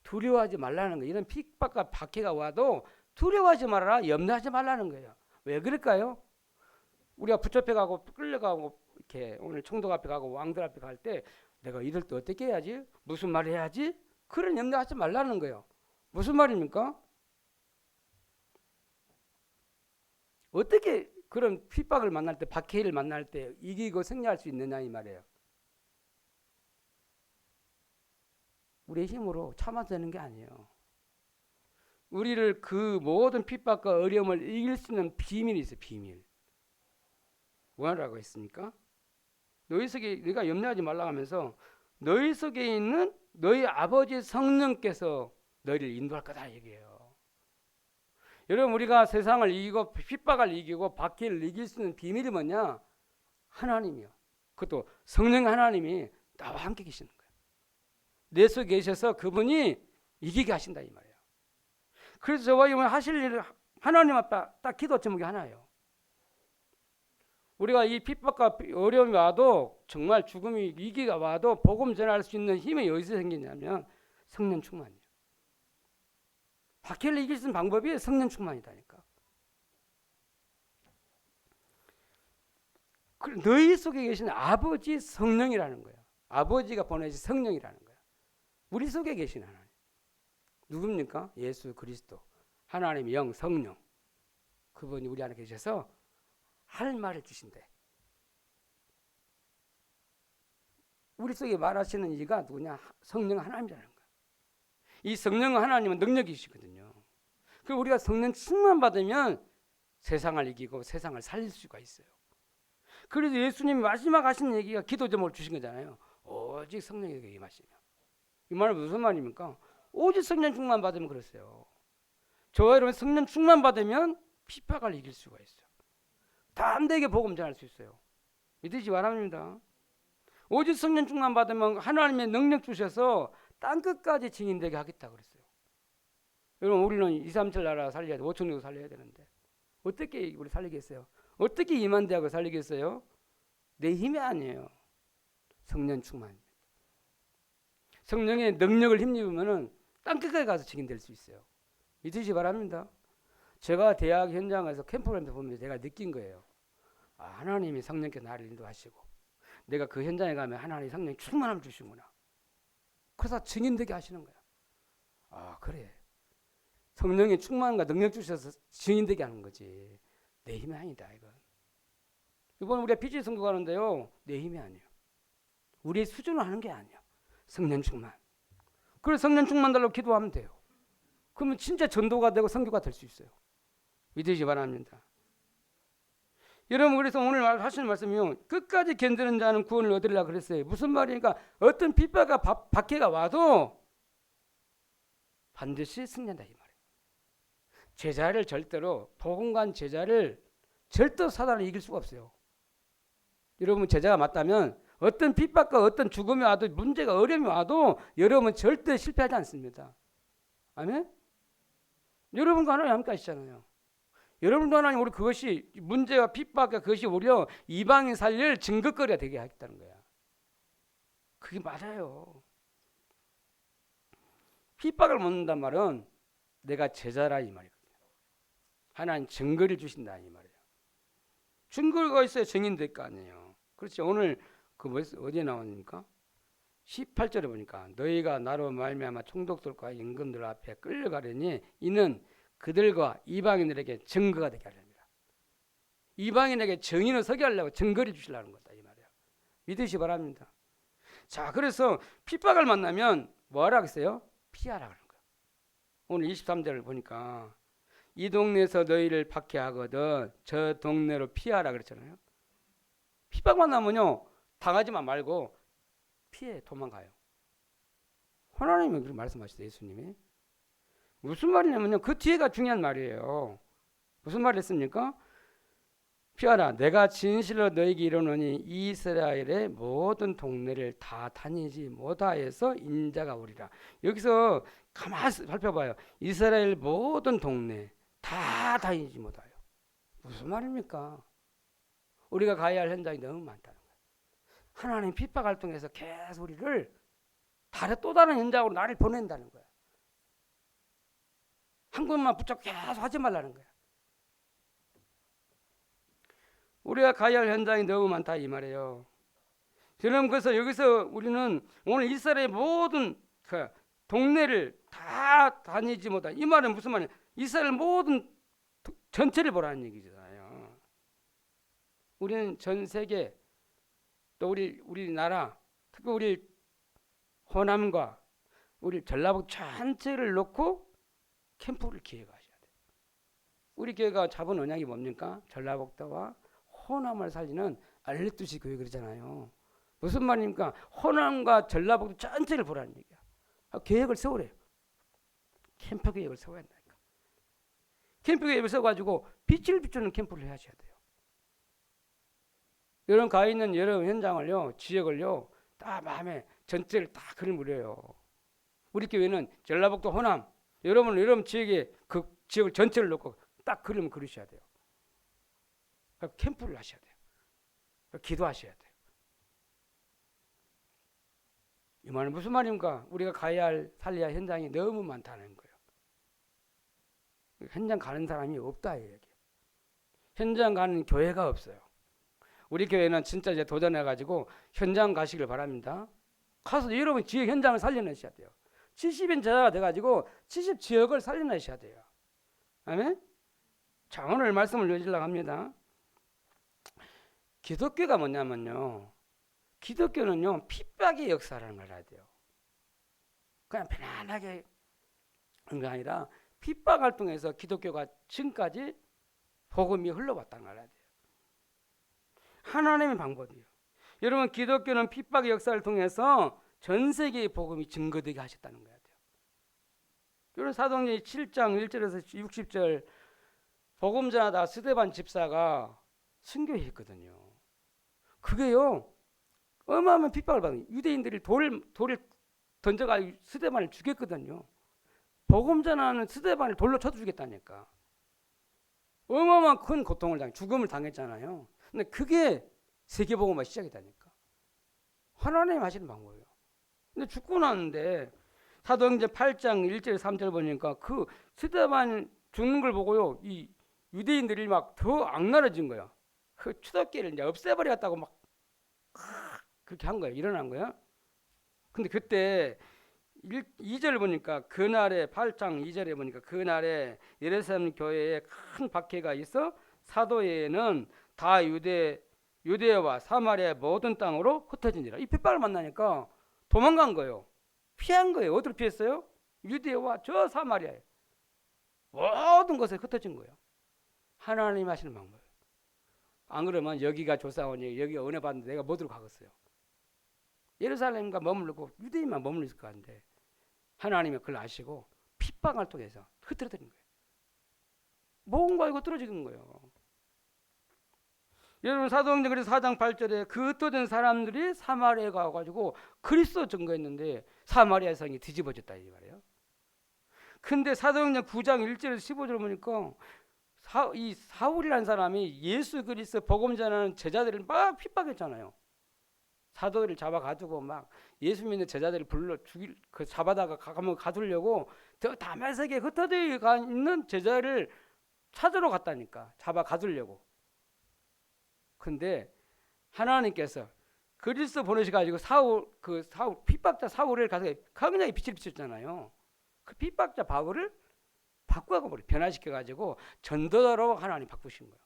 두려워하지 말라는 거예요. 이런 핍박과 박해가 와도 두려워하지 말아라, 염려하지 말라는 거예요. 왜 그럴까요? 우리가 붙잡혀가고 끌려가고 이렇게 오늘 총독 앞에 가고 왕들 앞에 갈 때 내가 이럴 때 어떻게 해야지? 무슨 말 해야지? 그런 염려하지 말라는 거예요. 무슨 말입니까? 어떻게 그런 핍박을 만날 때, 박해를 만날 때 이기고 승리할 수 있느냐 이 말이에요. 우리의 힘으로 참아도 되는 게 아니에요. 우리를 그 모든 핍박과 어려움을 이길 수 있는 비밀이 있어요. 비밀. 뭐라고 했습니까? 너희 속에, 네가 염려하지 말라 하면서 너희 속에 있는 너희 아버지 성령께서 너희를 인도할 거다 얘기해요. 여러분 우리가 세상을 이기고 핍박을 이기고 박해를 이길 수 있는 비밀이 뭐냐? 하나님이요. 그것도 성령 하나님이 나와 함께 계시는 거예요. 내 속에 계셔서 그분이 이기게 하신다 이 말이에요. 그래서 저와 이번에 하실 일을 하나님 앞에 딱 기도 제목이 하나예요. 우리가 이 핍박과 어려움이 와도 정말 죽음이 위기가 와도 복음 전할 수 있는 힘이 어디서 생기냐면 성령 충만이에요. 박해를 이길 수 있는 방법이 성령 충만이다니까. 너희 속에 계신 아버지 성령이라는 거예요. 아버지가 보내신 성령이라는 거예요. 우리 속에 계신 하나님. 누굽니까? 예수 그리스도. 하나님의 영 성령. 그분이 우리 안에 계셔서 할 말을 주신대. 우리 속에 말하시는 이가 누구냐? 성령 하나님이라는 거예요. 이 성령 하나님은 능력이시거든요. 그리고 우리가 성령 충만 받으면 세상을 이기고 세상을 살릴 수가 있어요. 그래서 예수님이 마지막 하신 얘기가 기도 제목을 주신 거잖아요. 오직 성령에게 임하시며. 이 말은 무슨 말입니까? 오직 성령 충만 받으면 그랬어요. 저와 여러분 성령 충만 받으면 핍박을 이길 수가 있어요. 담대하게 복음 전할 수 있어요. 믿으시 바랍니다. 오직 성령 충만 받으면 하나님의 능력 주셔서 땅끝까지 증인되게 하겠다 그랬어요. 여러분 우리는 237 나라 살려야 돼. 5천 정도 살려야 되는데 어떻게 우리 살리겠어요? 어떻게 임한대하고 살리겠어요? 내 힘이 아니에요. 성령 충만입니다. 성령의 능력을 힘입으면 땅끝까지 가서 증인될 수 있어요. 믿으시 바랍니다. 제가 대학 현장에서 캠프를 보면서 제가 느낀 거예요. 아, 하나님이 성령께 나를 인도하시고 내가 그 현장에 가면 하나님이 성령 충만함을 주시구나. 그래서 증인되게 하시는 거야. 아 그래. 성령의 충만과 능력 주셔서 증인되게 하는 거지. 내 힘이 아니다 이건. 이번 우리가 피지 선교하는데요. 내 힘이 아니에요. 우리의 수준을 하는 게 아니에요. 성령 충만. 그래서 성령 충만 달라고 기도하면 돼요. 그러면 진짜 전도가 되고 선교가 될 수 있어요. 믿으시기 바랍니다. 여러분 그래서 오늘 하시는 말씀이요. 끝까지 견디는 자는 구원을 얻으리라 그랬어요. 무슨 말이니까 어떤 핍박과 박해가 와도 반드시 승리한다 이 말이에요. 제자를 절대로 복음관 제자를 절대로 사단을 이길 수가 없어요. 여러분 제자가 맞다면 어떤 핍박과 어떤 죽음이 와도 문제가 어려움이 와도 여러분은 절대 실패하지 않습니다. 아멘? 여러분과 하나님 함께 하시잖아요. 여러분도 하나님 우리 그것이 문제와 핍박과 그것이 오히려 이방인 살릴 증거거리가 되게 하겠다는 거야. 그게 맞아요. 핍박을 먹는단 말은 내가 제자라 이 말이거든요. 하나님 증거를 주신다 이 말이에요. 증거가 있어야 증인될 거 아니에요. 그렇죠. 오늘 그 어디에 나오니까 18절에 보니까 너희가 나로 말미암아 총독들과 임금들 앞에 끌려가려니 이는 그들과 이방인들에게 증거가 되게 하렵니다. 이방인에게 증인을 서게 하려고 증거를 주시려는 거다 이 말이에요. 믿으시 바랍니다. 자 그래서 핍박을 만나면 뭐하라 그랬어요? 피하라 그러는 거예요. 오늘 23절을 보니까 이 동네에서 너희를 박해하거든 저 동네로 피하라 그랬잖아요. 핍박 만나면요 당하지만 말고 피해 도망가요. 하나님이 그렇게 말씀하셨어요. 예수님이. 무슨 말이냐면요 그 뒤에가 중요한 말이에요. 무슨 말을 했습니까? 피하라. 내가 진실로 너에게 이르노니 이스라엘의 모든 동네를 다 다니지 못하여서 인자가 오리라. 여기서 가만히 살펴봐요. 이스라엘 모든 동네 다 다니지 못하여. 무슨 말입니까? 우리가 가야 할 현장이 너무 많다는 거예요. 하나님 핍박 활동에서 계속 우리를 또 다른 현장으로 나를 보낸다는 거야. 한 곳만 붙잡고 계속 하지 말라는 거야. 우리가 가야 할 현장이 너무 많다 이 말이에요. 여러분, 그래서 여기서 우리는 오늘 이스라엘의 모든 그 동네를 다 다니지 못한, 이 말은 무슨 말이에요? 이스라엘 모든 전체를 보라는 얘기잖아요. 우리는 전 세계, 또 우리나라, 특히 우리 호남과 우리 전라북 전체를 놓고 캠프를 기획하셔야 돼요. 우리 교회가 잡은 언약이 뭡니까? 전라북도와 호남을 살리는 알레투시 교회 그러잖아요. 무슨 말입니까? 호남과 전라북도 전체를 보라는 얘기야. 계획을 세우래요. 캠프 계획을 세워야 한다니까. 캠프 계획을 세워가지고 빛을 비추는 캠프를 하셔야 돼요. 여러분 가 있는 여러 현장을요, 지역을요, 다 마음에 전체를 다 그려무려요. 우리 교회는 전라북도 호남, 여러분 지역에 그 지역을 전체를 놓고 딱 그림을 그리셔야 돼요. 캠프를 하셔야 돼요. 기도하셔야 돼요. 이 말은 무슨 말입니까? 우리가 가야 할 살려야 할 현장이 너무 많다는 거예요. 현장 가는 사람이 없다 이 얘기예요. 현장 가는 교회가 없어요. 우리 교회는 진짜 이제 도전해가지고 현장 가시길 바랍니다. 가서 여러분 지역 현장을 살려내셔야 돼요. 70인 제자가 돼가지고 70 지역을 살려내셔야 돼요. 아멘? 자, 오늘 말씀을 여시려고 합니다. 기독교가 뭐냐면요, 기독교는요 핍박의 역사라는 걸 알아야 돼요. 그냥 편안하게 하는 게 아니라 핍박 활동에서 기독교가 지금까지 복음이 흘러왔다는 걸 알아야 돼요. 하나님의 방법이에요. 여러분 기독교는 핍박의 역사를 통해서 전 세계의 복음이 증거되게 하셨다는 거야 돼요. 여러분 사도행전 7장 1절에서 60절 복음 전하다 스데반 집사가 순교했거든요. 그게요 어마어마한 핍박을 받은 유대인들이 돌을 던져가지고 스데반을 죽였거든요. 복음 전하는 스데반을 돌로 쳐도 죽였다니까. 어마어마한 큰 고통을 죽음을 당했잖아요. 근데 그게 세계복음화 시작이다니까. 하나님 하시는 방법이에요. 근데 죽고 나는데 사도행전 8장 1절 3절 보니까 그 스데반 죽는 걸 보고요 이 유대인들이 막 더 악랄해진 거야. 그 추덕기를 이제 없애버렸다고 막 그렇게 한 거예요. 일어난 거야. 근데 그때 2절 보니까 그날에 8장 2절에 보니까 그날에 예루살렘 교회에 큰 박해가 있어 사도회는 다 유대와 사마리아 모든 땅으로 흩어지니라. 이 핍박을 만나니까 도망간 거예요. 피한 거예요. 어디로 피했어요? 유대와 저 사마리아에 모든 것에 흩어진 거예요. 하나님 하시는 방법. 안 그러면 여기가 조사원이에요. 여기가 은혜 받는데 내가 뭐 들고 가겠어요? 예루살렘과 머물고 유대인만 머물러 있을 것 같은데 하나님이 그걸 아시고 핍박을 통해서 흩어뜨린 거예요. 뭔가 이거 떨어지는 거예요. 여러분 사도행전 그래서 4장 8절에 그 흩어진 사람들이 사마리아에 가가지고 그리스도 증거했는데 사마리아 성이 뒤집어졌다 이 말이에요. 근데 사도행전 9장 1절에서 15절 보니까 이 사울이라는 사람이 예수 그리스도 복음 전하는 제자들을 막 핍박했잖아요. 사도들을 잡아가지고 막 예수 믿는 제자들을 불러 죽일 잡아다가 가면 가두려고 저 다메섹에 흩어져 있는 제자를 찾으러 갔다니까. 잡아 가두려고. 근데 하나님께서 그리스도 보내셔가지고 사울 핍박자 사울을 가서 강력하게 빛을 비쳤잖아요. 그 핍박자 바울을 바꾸고 변화시켜가지고 전도자로 하나님 바꾸신 거예요.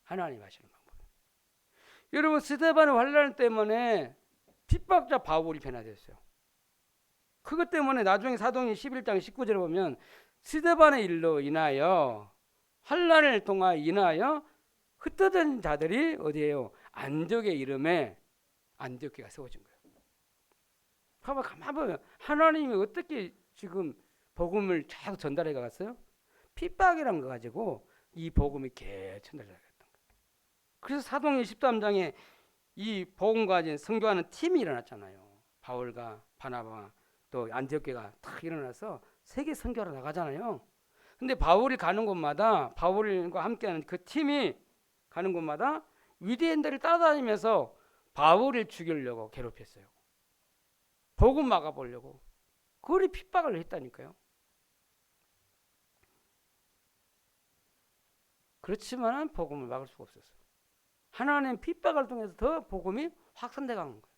하나님 하시는 방법. 여러분 스데반의 환란 때문에 핍박자 바울이 변화됐어요. 그것 때문에 나중에 사도행전 11장 19절에 보면 스데반의 일로 인하여 환란을 통하여 인하여 흩어진 자들이 어디에요? 안디옥의 이름에 안디옥교가 세워진 거예요. 가만 보면 하나님이 어떻게 지금 복음을 계속 전달해 갔어요? 핍박이란 거 가지고 이 복음이 계속 전달해 갔던 거예요. 그래서 사도행전 13장에 이 복음 가진 선교하는 팀이 일어났잖아요. 바울과 바나바와 또 안티오키가 탁 일어나서 세계 선교하러 나가잖아요. 근데 바울이 가는 곳마다 바울과 함께하는 그 팀이 가는 곳마다 유대인들을 따라다니면서 바울을 죽이려고 괴롭혔어요. 복음 막아보려고. 그리 핍박을 했다니까요. 그렇지만 복음을 막을 수가 없었어요. 하나님 핍박을 통해서 더 복음이 확산돼 가는 거예요.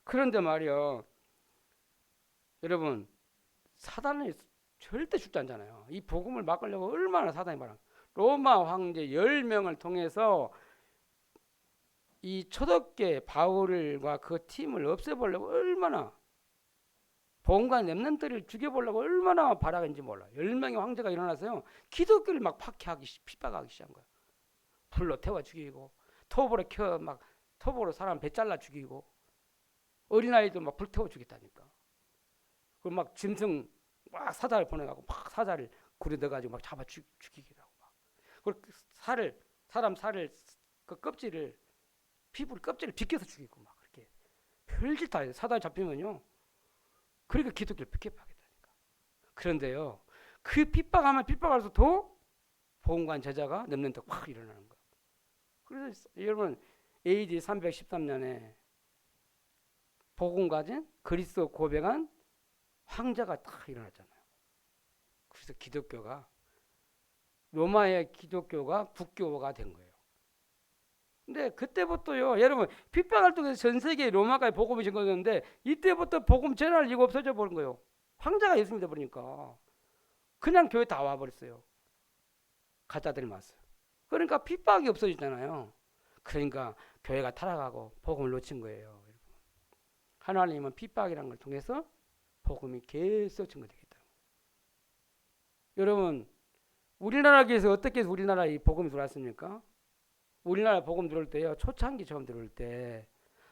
그런데 말이요, 여러분, 사단은 절대 죽지 않잖아요. 이 복음을 막으려고 얼마나 사단이 많아. 로마 황제 10명을 통해서 이 초대교회 바울과 그 팀을 없애보려고 얼마나, 복음과 렘넌트를 죽여보려고 얼마나 발악했는지 몰라요. 10명의 황제가 일어나서요, 기독교를 막 박해하기, 핍박하기 시작한 거예요. 불로 태워 죽이고, 톱으로 사람 배 잘라 죽이고, 어린아이도 막 불태워 죽였다니까. 그리고 막 짐승 막 사자를 보내가고 막 사자를 굴에 넣어가지고 막 잡아 죽이기도 하고 막. 그리고 사람 살을 그 껍질을, 피부를 껍질을 벗겨서 죽이고 막 그렇게 별짓 다 해요. 사단이 잡히면요, 그러니까 기독교를 핍박하겠다니까. 그런데요, 그 핍박하면 핍박할수록 더 복음관 제자가 렘넌트 확 일어나는 거예요. 그래서 여러분, AD 313년에 복음 가진 그리스도 고백한 황제가 딱 일어났잖아요. 그래서 기독교가, 로마의 기독교가 북교가 된 거예요. 근데 그때부터요, 여러분, 핍박을 통해서 전 세계 로마까지 복음이 전거졌는데, 이때부터 복음 전할 이유가 없어져 버린 거예요. 황제가 예수 믿어 버리니까 그냥 교회 다 와버렸어요. 가짜들이 왔어요. 그러니까 핍박이 없어지잖아요. 그러니까 교회가 타락하고 복음을 놓친 거예요. 하나님은 핍박이라는 걸 통해서 복음이 계속 증거되겠다. 여러분, 우리나라 교회에서 어떻게 해서 우리나라에 이 복음이 들어왔습니까? 우리나라 복음 들어올 때요, 초창기 처음 들어올 때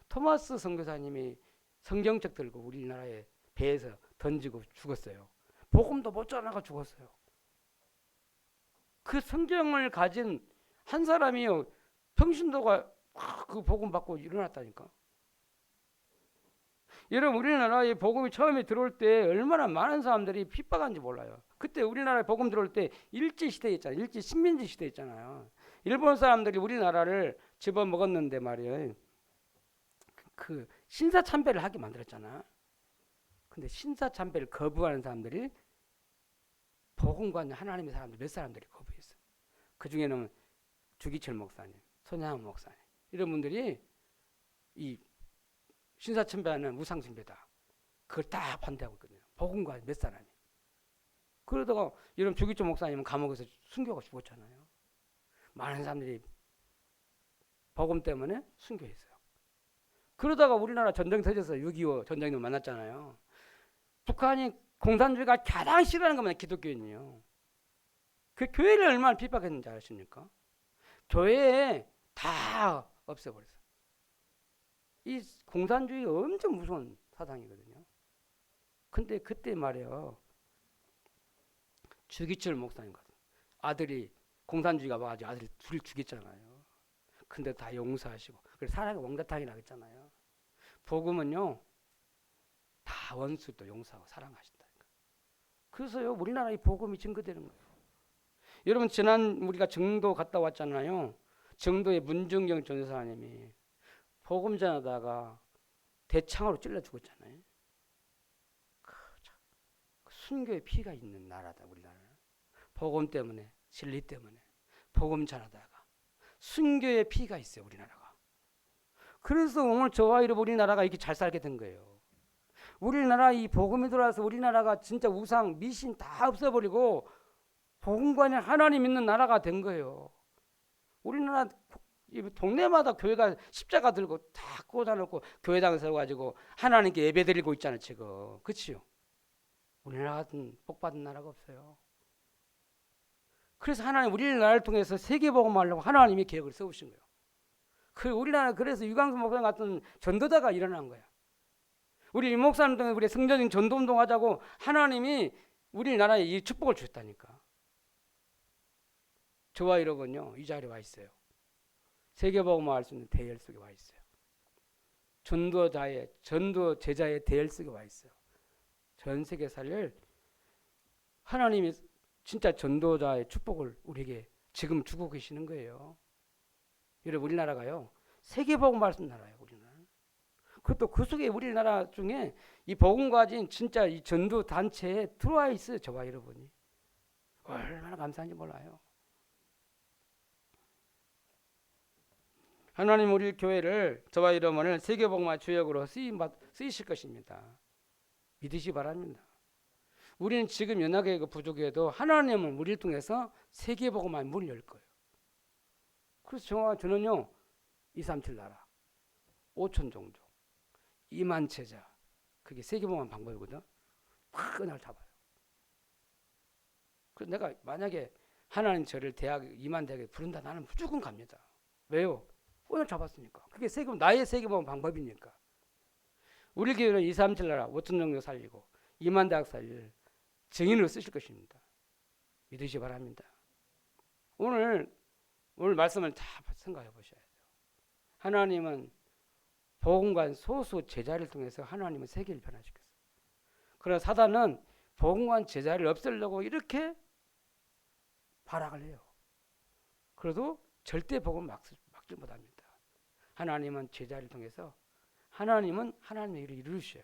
토마스 선교사님이 성경책 들고 우리나라에 배에서 던지고 죽었어요. 복음도 못 전하고 죽었어요. 그 성경을 가진 한 사람이요, 평신도가 그 복음 받고 일어났다니까. 여러분, 우리나라에 복음이 처음에 들어올 때 얼마나 많은 사람들이 핍박한지 몰라요. 그때 우리나라에 복음 들어올 때 일제시대 있잖아요. 일제 식민지 시대 있잖아요. 일본 사람들이 우리나라를 집어먹었는데 말이에요, 그 신사참배를 하게 만들었잖아. 근데 신사참배를 거부하는 사람들이 복음과 하나님의 사람들 몇 사람들이 거부했어요. 그 중에는 주기철 목사님, 손양원 목사님, 이런 분들이 이 신사참배하는 우상숭배다, 그걸 딱 반대하고 있거든요. 복음과 몇 사람이. 그러다가 이런 주기철 목사님은 감옥에서 순교가 죽었잖아요. 많은 사람들이 복음 때문에 순교했어요. 그러다가 우리나라 전쟁 터져서 6.25 전쟁을 만났잖아요. 북한이 공산주의가 가장 싫어하는 것만 기독교인이요. 그 교회를 얼마나 핍박했는지 아십니까? 교회에 다 없애버렸어요. 이 공산주의 엄청 무서운 사상이거든요. 근데 그때 말이에요, 주기철 목사님 같은 아들이 공산주의가 와가지고 아들 둘 죽였잖아요. 근데 다 용서하시고, 그래서 사랑의 왕자탕이 나겠잖아요. 복음은요, 다 원수도 용서하고 사랑하신다니까. 그래서요, 우리나라의 복음이 증거되는 거예요. 여러분, 지난 우리가 정도 갔다 왔잖아요. 정도의 문중경 전사님이 복음 전하다가 대창으로 찔러 죽었잖아요. 순교의 피가 있는 나라다, 우리나라는. 복음 때문에, 진리 때문에 복음 전하다가 순교의 피가 있어요, 우리나라가. 그래서 오늘 저와 여러분 우리나라가 이렇게 잘 살게 된 거예요. 우리나라 이 복음이 들어와서 우리나라가 진짜 우상, 미신 다 없애버리고 복음관에 하나님 있는 나라가 된 거예요. 우리나라 동네마다 교회가 십자가 들고 다 꽂아놓고 교회당 세워가지고 하나님께 예배 드리고 있잖아요, 지금. 그치요? 우리나라 같은 복받은 나라가 없어요. 그래서 하나님 우리나라를 통해서 세계복음 하려고 하나님이 계획을 세우신 거예요. 그 우리나라, 그래서 유광수 목사님 같은 전도자가 일어난 거야. 우리 이 목사님 통해 우리 성전인 전도운동 하자고 하나님이 우리나라에 이 축복을 주셨다니까. 저와 여러분요, 이 자리에 와 있어요. 세계복음화 할 수 있는 대열 속에 와 있어요. 전도 제자의 대열 속에 와 있어요. 전 세계 살릴 하나님이 진짜 전도자의 축복을 우리에게 지금 주고 계시는 거예요. 여러분, 우리나라가요, 세계복음화 할 수 있는 나라예요. 우리나라. 그것도 그 속에 우리나라 중에 이 복음 가진 진짜 이 전도 단체에 들어와 있어요. 저와 여러분이. 얼마나 감사한지 몰라요. 하나님 우리 교회를, 저와 여러분을 세계복음화 주역으로 쓰이실 것입니다. 믿으시 바랍니다. 우리는 지금 연합교회가 부족해도 하나님은 우리를 통해서 세계복음화의 문을 열 거예요. 그래서 저는요, 237 나라, 5천 종족, 2만 제자, 그게 세계복음화 방법이거든. 확 은혜를 잡아요. 그래서 내가 만약에 하나님 저를 대학 2만 대학에 부른다, 나는 무조건 갑니다. 왜요? 오늘 잡았으니까. 그게 나의 세계복음 방법이니까. 우리 교회는 237 나라 5천 정도 살리고 2만 대학 살릴 증인으로 쓰실 것입니다. 믿으시 바랍니다. 오늘 말씀을 다 생각해 보셔야 돼요. 하나님은 복음관 소수 제자를 통해서 하나님은 세계를 변화시켰어요. 그러나 사단은 복음관 제자를 없애려고 이렇게 발악을 해요. 그래도 절대 복음 막지 못합니다. 하나님은 제자를 통해서 하나님은 하나님의 일을 이루셔요.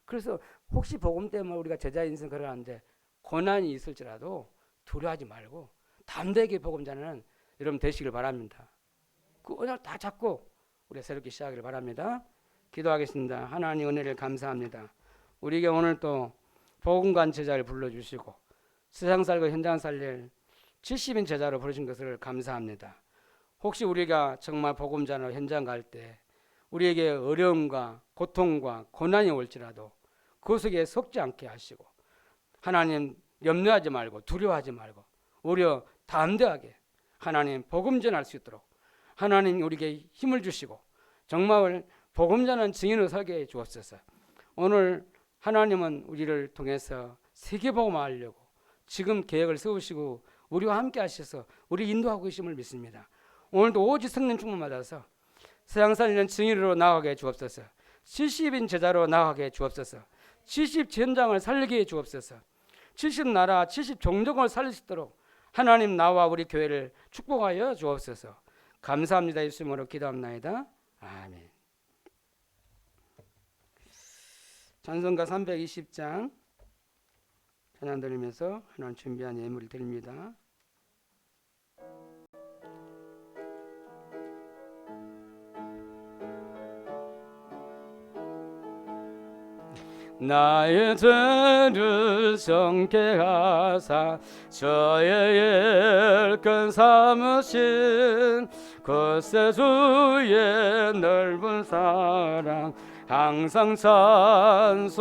그래서 혹시 복음 때문에 우리가 제자 인생 걸어가는데 고난이 있을지라도 두려워하지 말고 담대하게 복음 전하는 여러분 되시길 바랍니다. 그 은혜를 다 잡고 우리가 새롭게 시작하기를 바랍니다. 기도하겠습니다. 하나님 은혜를 감사합니다. 우리에게 오늘 또 복음관 제자를 불러주시고 세상 살고 현장 살릴 70인 제자로 부르신 것을 감사합니다. 혹시 우리가 정말 복음자나 현장 갈 때 우리에게 어려움과 고통과 고난이 올지라도 그 속에 속지 않게 하시고 하나님 염려하지 말고 두려워하지 말고 오히려 담대하게 하나님 복음 전할 수 있도록 하나님 우리에게 힘을 주시고 정말 복음 전하는 증인으로 서게 해 주옵소서. 오늘 하나님은 우리를 통해서 세계복음화 하려고 지금 계획을 세우시고 우리와 함께 하셔서 우리 인도하고 계심을 믿습니다. 오늘도 오직 성령 충만 받아서 세상 살리는 증인으로 나아가게 해 주옵소서. 70인 제자로 나아가게 해 주옵소서. 70 현장을 살리게 해 주옵소서. 70 나라 70 종족을 살릴 수 있도록 하나님 나와 우리 교회를 축복하여 주옵소서. 감사합니다. 예수님으로 기도합나이다. 아멘. 찬송가 320장 찬양 드리면서 하나님 준비한 예물을 드립니다. 나의 죄를 정케하사 저의 일꾼 삼으신 그새 주의 넓은 사랑 항상 찬송합니다.